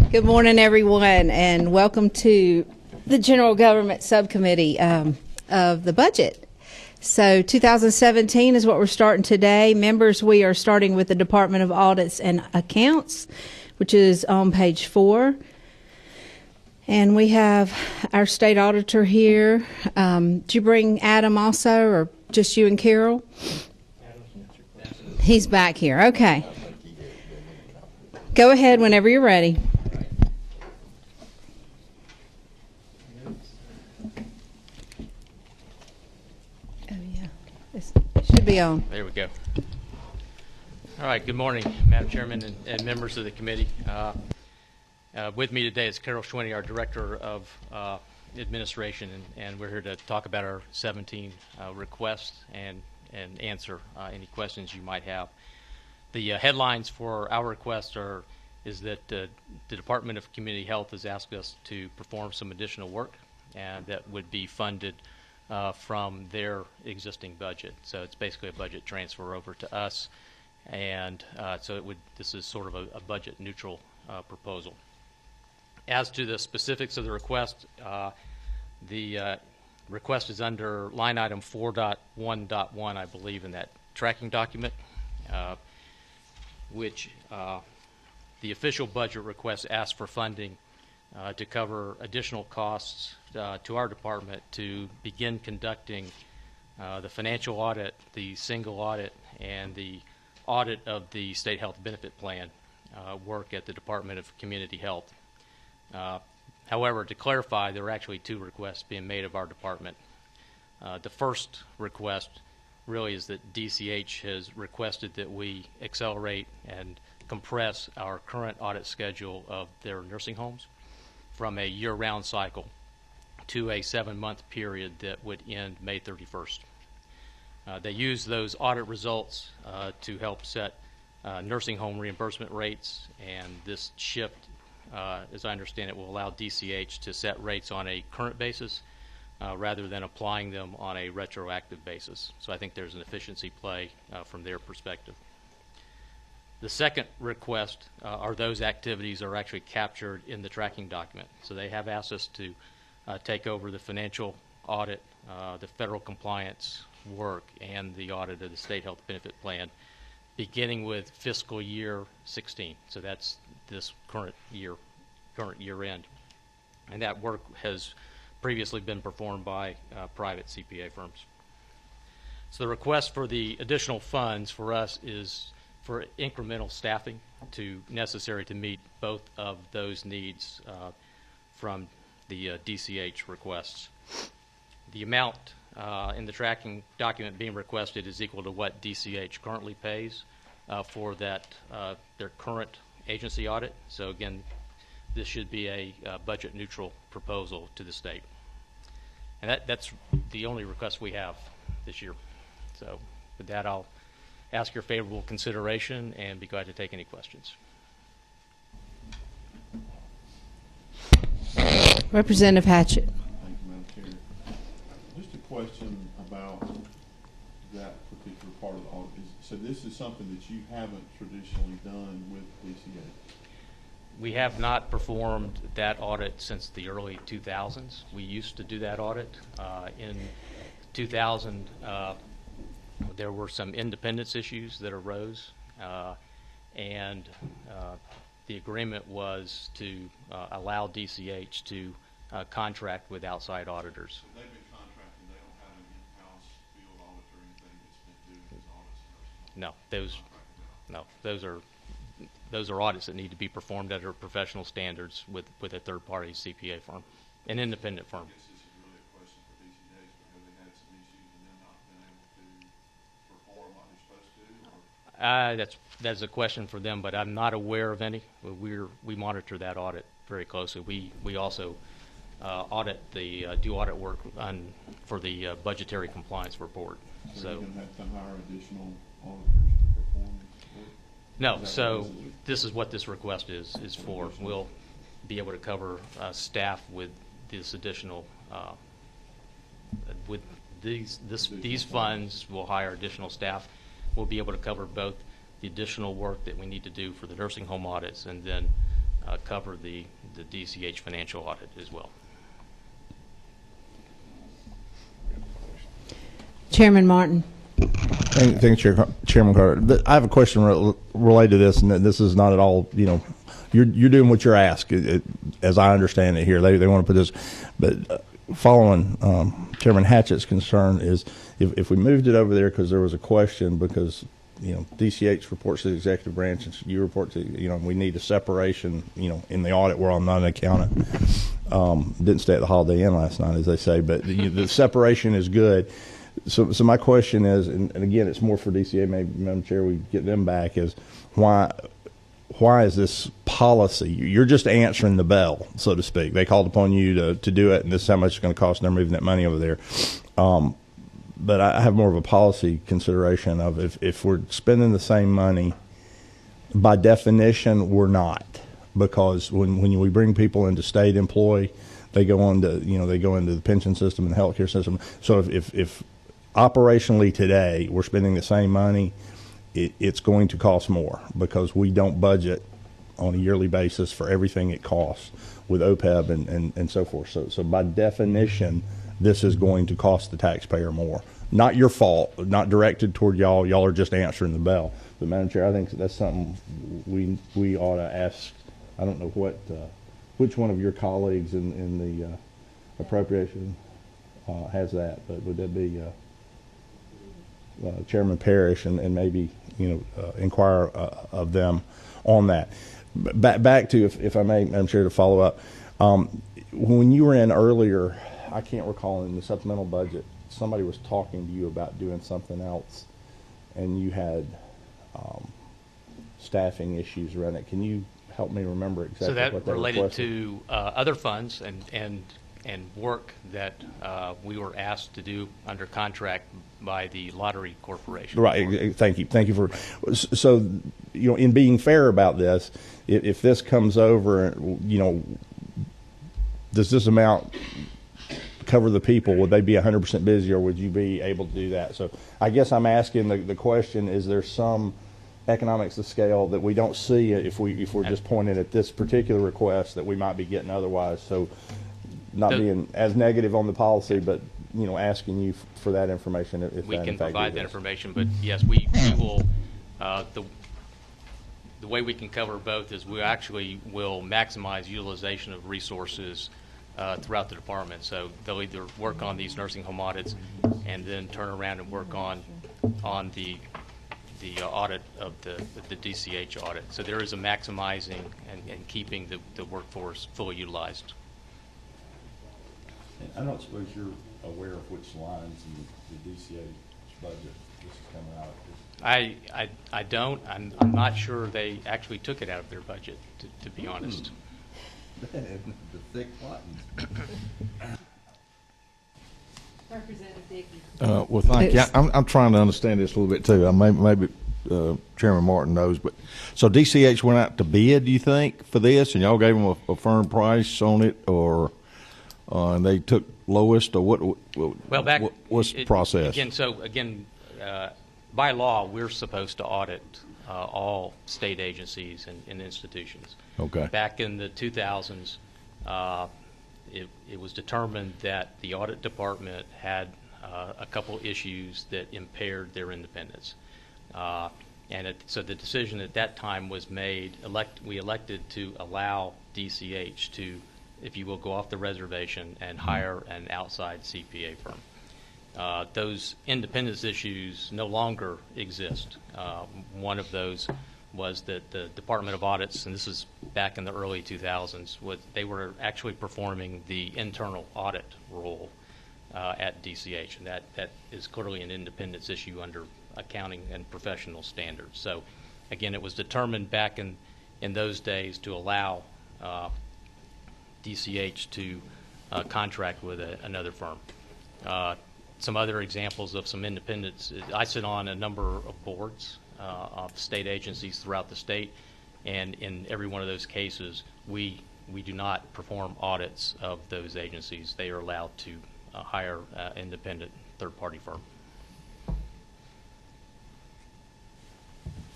Good morning, everyone, and welcome to the General Government Subcommittee of the Budget. So 2017 is what we're starting today. Members, we are starting with the Department of Audits and Accounts, which is on page 4. And we have our state auditor here. Did you bring Adam also, or just you and Carol? He's back here. Okay. Go ahead whenever you're ready. It should be on. There we go. All right, good morning, Madam Chairman and members of the committee. With me today is Carol Schwinney, our Director of Administration, and we're here to talk about our 17 requests and answer any questions you might have. The headlines for our request is that the Department of Community Health has asked us to perform some additional work, and that would be funded from their existing budget. So it's basically a budget transfer over to us, and this is sort of a budget neutral proposal. As to the specifics of the request is under line item 4.1.1, I believe, in that tracking document, which the official budget request asks for funding to cover additional costs to our department to begin conducting the financial audit, the single audit, and the audit of the state health benefit plan work at the Department of Community Health. However, to clarify, there are actually two requests being made of our department. The first request really is that DCH has requested that we accelerate and compress our current audit schedule of their nursing homes from a year-round cycle to a 7-month period that would end May 31st. They use those audit results to help set nursing home reimbursement rates, and this shift, as I understand it, will allow DCH to set rates on a current basis rather than applying them on a retroactive basis. So I think there's an efficiency play from their perspective. The second request are those activities are actually captured in the tracking document. So they have asked us to take over the financial audit, the federal compliance work, and the audit of the state health benefit plan, beginning with fiscal year 16. So that's this current year end. And that work has previously been performed by private CPA firms. So the request for the additional funds for us is for incremental staffing necessary to meet both of those needs from the DCH requests. The amount in the tracking document being requested is equal to what DCH currently pays for that their current agency audit. So again, this should be a budget neutral proposal to the state. And that's the only request we have this year. So with that, I'll ask your favorable consideration and be glad to take any questions. Representative Hatchett. Thank you, Madam Chair. Just a question about that particular part of the audit. So this is something that you haven't traditionally done with DCH? We have not performed that audit since the early 2000s. We used to do that audit. In 2000, there were some independence issues that arose, and the agreement was to allow DCH to contract with outside auditors. They've been contracting. They don't have an in-house field audit or anything that's been doing these audits? No, those are audits that need to be performed under professional standards with a third-party CPA firm, an independent firm. I guess this is really a question for DCH because they had some issues and them not been able to perform like they're supposed to? That's a question for them, but I'm not aware of any. We monitor that audit very closely. We also do audit work for the budgetary compliance report. So you're going to have to hire additional auditors to perform this work? No. So this is what this request is for. We'll be able to cover staff with this additional with these funds. We'll hire additional staff. We'll be able to cover both the additional work that we need to do for the nursing home audits and then cover the DCH financial audit as well. Chairman Martin. Thank you, Chairman Carter. I have a question related to this, and this is not at all, you're doing what you're asked, as I understand it here. They want to put this, but following Chairman Hatchett's concern is if we moved it over there because there was a question because, DCH reports to the executive branch and you report to, we need a separation, in the audit where I'm not an accountant. Didn't stay at the Holiday Inn last night, as they say, but the separation is good. So my question is, and again, it's more for DCA, maybe, Madam Chair, we get them back, is why is this policy? You're just answering the bell, so to speak. They called upon you to do it, and this is how much it's going to cost, and they're moving that money over there. But I have more of a policy consideration of if we're spending the same money, by definition, we're not. Because when we bring people into state employ, they go on to, they go into the pension system and the healthcare system. So if operationally today we're spending the same money, it's going to cost more because we don't budget on a yearly basis for everything it costs with OPEB and so forth. So by definition, this is going to cost the taxpayer more. Not your fault, not directed toward y'all. Y'all are just answering the bell. But Madam Chair, I think that's something we ought to ask. I don't know which one of your colleagues in the appropriation has that, but would that be Chairman Parrish and maybe inquire of them on that. Back to if I may, Madam Chair, to follow up. When you were in earlier, I can't recall, in the supplemental budget, somebody was talking to you about doing something else, and you had staffing issues around it. Can you help me remember exactly what that related requested? to other funds and work that we were asked to do under contract by the Lottery Corporation. Right. Thank you for. So, in being fair about this, if this comes over, does this amount cover the people? Would they be 100% busy, or would you be able to do that? So, I guess I'm asking the question: is there some economics of scale that we don't see if we're just pointing at this particular request that we might be getting otherwise? So, not being as negative on the policy, but asking you for that information. If we that can in fact provide is. that information, but yes, we will. The way we can cover both is we actually will maximize utilization of resources throughout the department. So they'll either work on these nursing home audits and then turn around and work on the audit of the DCH audit. So there is a maximizing and keeping the workforce fully utilized. I don't suppose you're aware of which lines in the DCH budget this is coming out of. I don't. I'm not sure they actually took it out of their budget, to be honest. The thick buttons. Representative Dickey. Well, thank you. I'm trying to understand this a little bit too. Maybe Chairman Martin knows, but so DCH went out to bid, do you think, for this, and y'all gave them a firm price on it, or and they took lowest, or what? Well, what's the process? Again, by law, we're supposed to audit all state agencies and institutions. Okay. Back in the 2000s, it was determined that the audit department had a couple issues that impaired their independence. So the decision at that time was made, we elected to allow DCH to, if you will, go off the reservation and hire an outside CPA firm. Those independence issues no longer exist. One of those was that the Department of Audits, and this is back in the early 2000s, they were actually performing the internal audit role at DCH, and that is clearly an independence issue under accounting and professional standards. So, again, it was determined back in those days to allow DCH to contract with another firm. Some other examples of some independence. I sit on a number of boards of state agencies throughout the state, and in every one of those cases, we do not perform audits of those agencies. They are allowed to hire an independent third-party firm.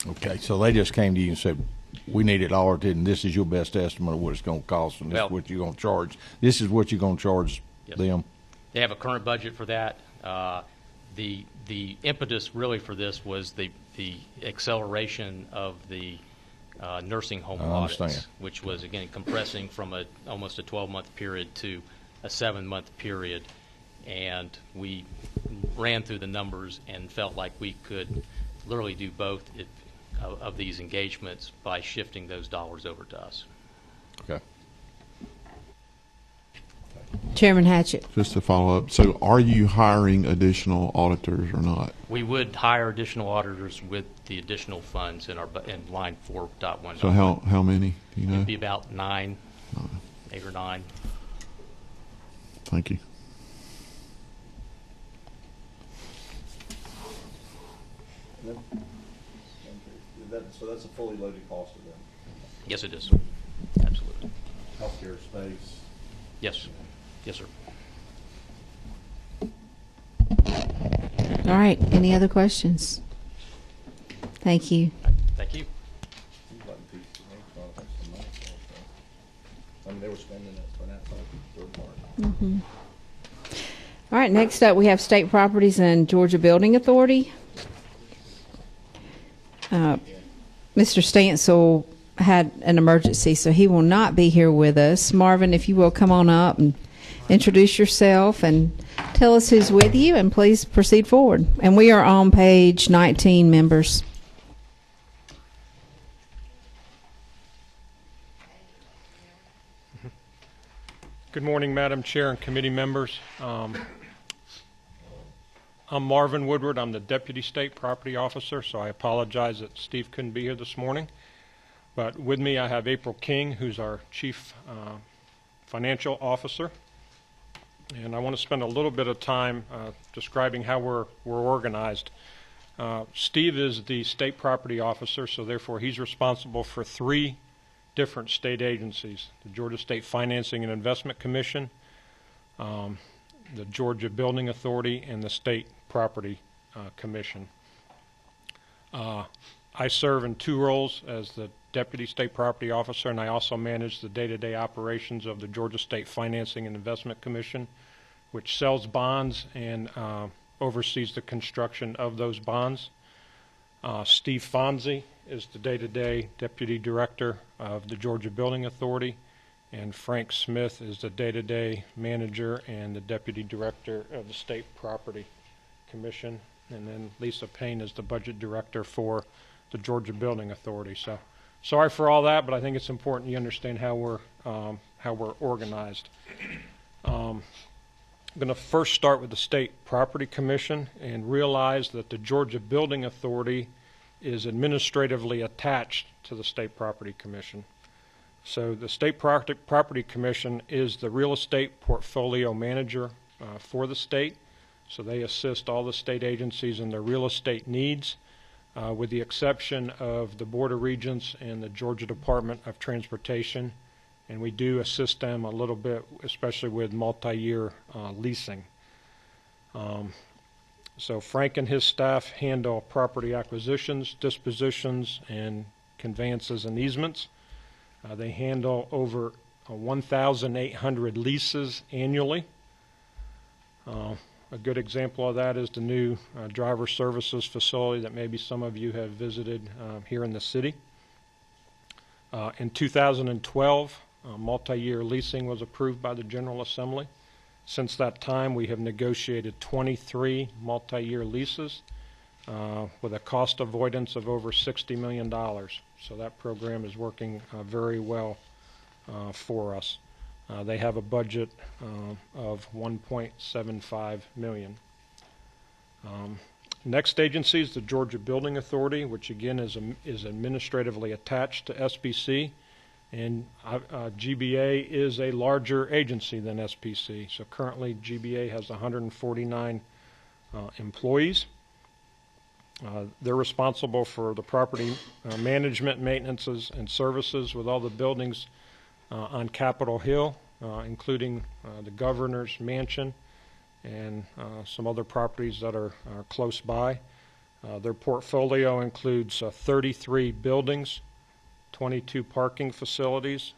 Okay, so they just came to you and said, we need it audited, and this is your best estimate of what it's going to cost, and this Well- is what you're going to charge. This is what you're going to charge Yes. them. They have a current budget for that. The impetus really for this was the acceleration of the nursing home I audits, understand. which was, again, compressing from almost a 12-month period to a 7-month period. And we ran through the numbers and felt like we could literally do both of these engagements by shifting those dollars over to us. Okay. Chairman Hatchett. Just to follow up, so are you hiring additional auditors or not? We would hire additional auditors with the additional funds in line 4.1. So how many, do you know? It'd be about 8 or 9. Thank you. So that's a fully loaded cost of them. Yes, it is. Absolutely. Healthcare space. Yes. Yes, sir. All right. Any other questions? Thank you. Thank you. I mean, they were spending it for that third party. All right. Next up, we have State Properties and Georgia Building Authority. Mr. Stansel had an emergency, so he will not be here with us. Marvin, if you will come on up and introduce yourself and tell us who's with you, and please proceed forward. And we are on page 19, members. Good morning, Madam Chair and committee members. I'm Marvin Woodward. I'm the Deputy State Property Officer, so I apologize that Steve couldn't be here this morning. But with me, I have April King, who's our Chief Financial Officer. And I want to spend a little bit of time describing how we're organized. Steve is the State Property Officer, so therefore he's responsible for 3 different state agencies: the Georgia State Financing and Investment Commission, the Georgia Building Authority, and the State Property Commission. I serve in 2 roles as the Deputy State Property Officer, and I also manage the day-to-day operations of the Georgia State Financing and Investment Commission, which sells bonds and oversees the construction of those bonds. Steve Fonzie is the day-to-day Deputy Director of the Georgia Building Authority, and Frank Smith is the day-to-day manager and the Deputy Director of the State Property Commission. And then Lisa Payne is the Budget Director for the Georgia Building Authority. So sorry for all that, but I think it's important you understand how we're organized. I'm going to first start with the State Property Commission and realize that the Georgia Building Authority is administratively attached to the State Property Commission. So the State Property Commission is the real estate portfolio manager for the state. So they assist all the state agencies in their real estate needs, with the exception of the Board of Regents and the Georgia Department of Transportation. And we do assist them a little bit, especially with multi-year leasing. So Frank and his staff handle property acquisitions, dispositions, and conveyances and easements. They handle over 1,800 leases annually. A good example of that is the new driver services facility that maybe some of you have visited here in the city. In 2012, multi-year leasing was approved by the General Assembly. Since that time, we have negotiated 23 multi-year leases with a cost avoidance of over $60 million. So that program is working very well for us. They have a budget of $1.75 million. Next agency is the Georgia Building Authority, which again is administratively attached to SBC. And GBA is a larger agency than SPC. So currently GBA has 149 employees. They're responsible for the property management, maintenances, and services with all the buildings on Capitol Hill, including the governor's mansion and some other properties that are close by. Their portfolio includes 33 buildings 22 parking facilities,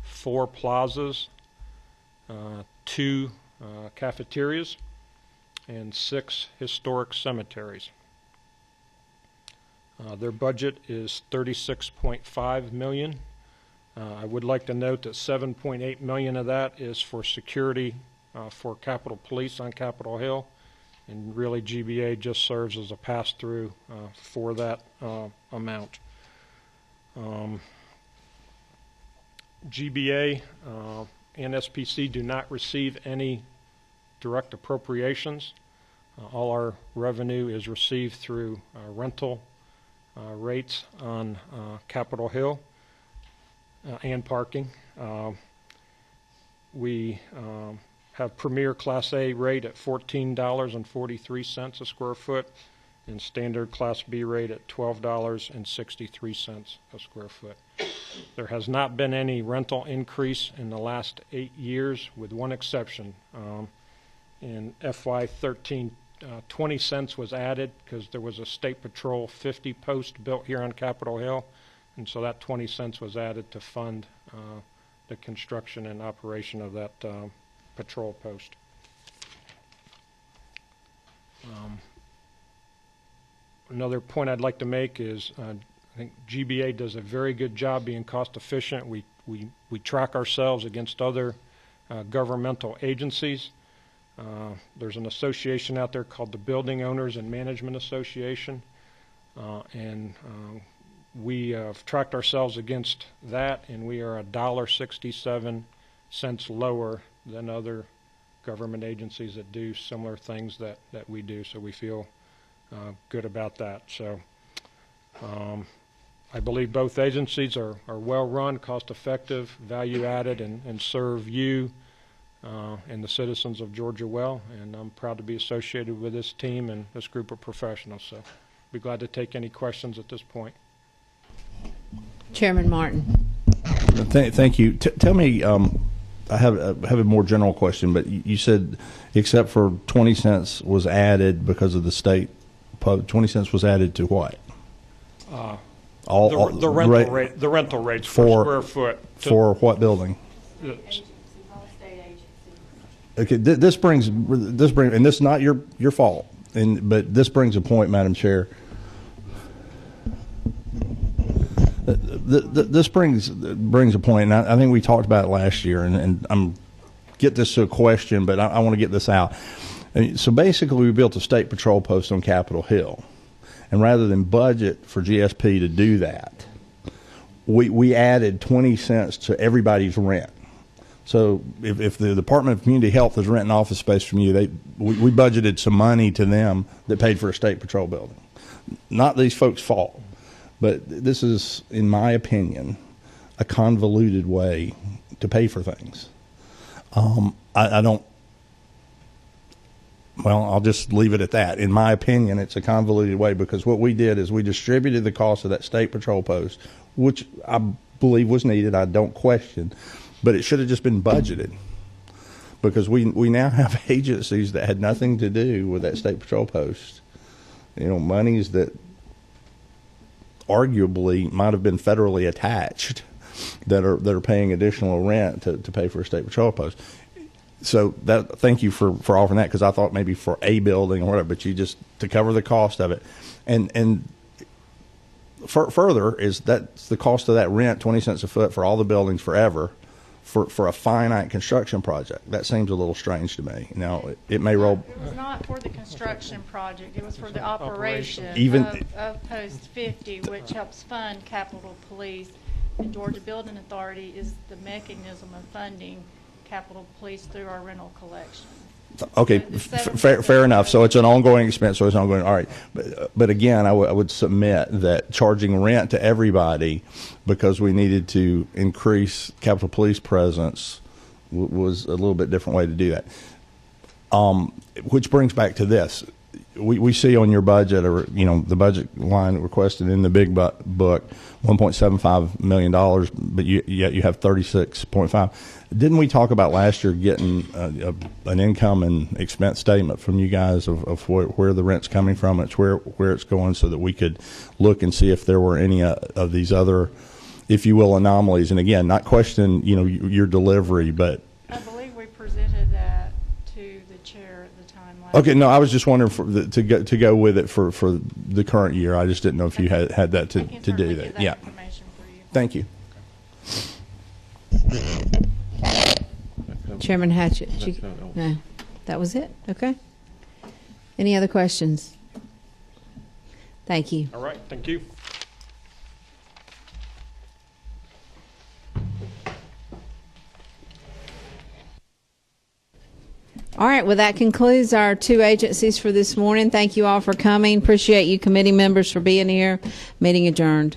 4 plazas, 2 cafeterias, and 6 historic cemeteries. Their budget is $36.5 million. I would like to note that $7.8 million of that is for security for Capitol Police on Capitol Hill, and really GBA just serves as a pass-through for that amount. GBA and SPC do not receive any direct appropriations. All our revenue is received through rental rates on Capitol Hill and parking. We have Premier Class A rate at $14.43 a square foot and standard Class B rate at $12.63 a square foot. There has not been any rental increase in the last 8 years, with one exception. In FY13, 20 cents was added because there was a State Patrol 50 post built here on Capitol Hill, and so that 20 cents was added to fund the construction and operation of that patrol post. Another point I'd like to make is I think GBA does a very good job being cost efficient. We track ourselves against other governmental agencies. There's an association out there called the Building Owners and Management Association, and we have tracked ourselves against that, and we are $1.67 lower than other government agencies that do similar things that we do, so we feel good about that. So I believe both agencies are well run, cost effective, value added, and serve you and the citizens of Georgia well, and I'm proud to be associated with this team and this group of professionals, so be glad to take any questions at this point. Chairman Martin. Thank you. Tell me, I have a more general question, but you said except for 20 cents was added because of the state, 20 cents was added to what? The rental rates for square foot. For what building? Okay, this brings, and this is not your fault, but this brings a point, Madam Chair. This brings a point, and I think we talked about it last year, and I'm get this to a question, but I want to get this out. So basically, we built a state patrol post on Capitol Hill, and rather than budget for GSP to do that, we added 20 cents to everybody's rent. So if the Department of Community Health is renting office space from you, we budgeted some money to them that paid for a state patrol building. Not these folks' fault, but this is, in my opinion, a convoluted way to pay for things. I don't. Well, I'll just leave it at that. In my opinion, it's a convoluted way because what we did is we distributed the cost of that state patrol post, which I believe was needed. I don't question. But it should have just been budgeted because we now have agencies that had nothing to do with that state patrol post. You know, monies that arguably might have been federally attached that are paying additional rent to pay for a state patrol post. So thank you for offering that because I thought maybe for a building or whatever, but you just to cover the cost of it. And further is that's the cost of that rent, 20 cents a foot for all the buildings forever. For a finite construction project. That seems a little strange to me. Now, it may roll. It was not for the construction project. It was for the operation of Post 50, which helps fund Capitol Police. The Georgia Building Authority is the mechanism of funding Capitol Police through our rental collection. Okay, fair enough. So it's an ongoing expense, so it's ongoing. All right. But again, I would submit that charging rent to everybody because we needed to increase Capitol Police presence was a little bit different way to do that. Which brings back to this. We see on your budget, or the budget line requested in the big book, $1.75 million, but yet you have 36.5. Didn't we talk about last year getting an income and expense statement from you guys of where the rent's coming from, and where it's going, so that we could look and see if there were any of these other if you will, anomalies. And again, not question, your delivery, but. I believe we presented that to the chair at the time. Okay, no, I was just wondering to go with it for the current year. I just didn't know if you had that to do that. Yeah. Information for you. Thank you. Chairman Hatchett. No, that was it. Okay. Any other questions? Thank you. All right, thank you. All right, well, that concludes our 2 agencies for this morning. Thank you all for coming. Appreciate you committee members for being here. Meeting adjourned.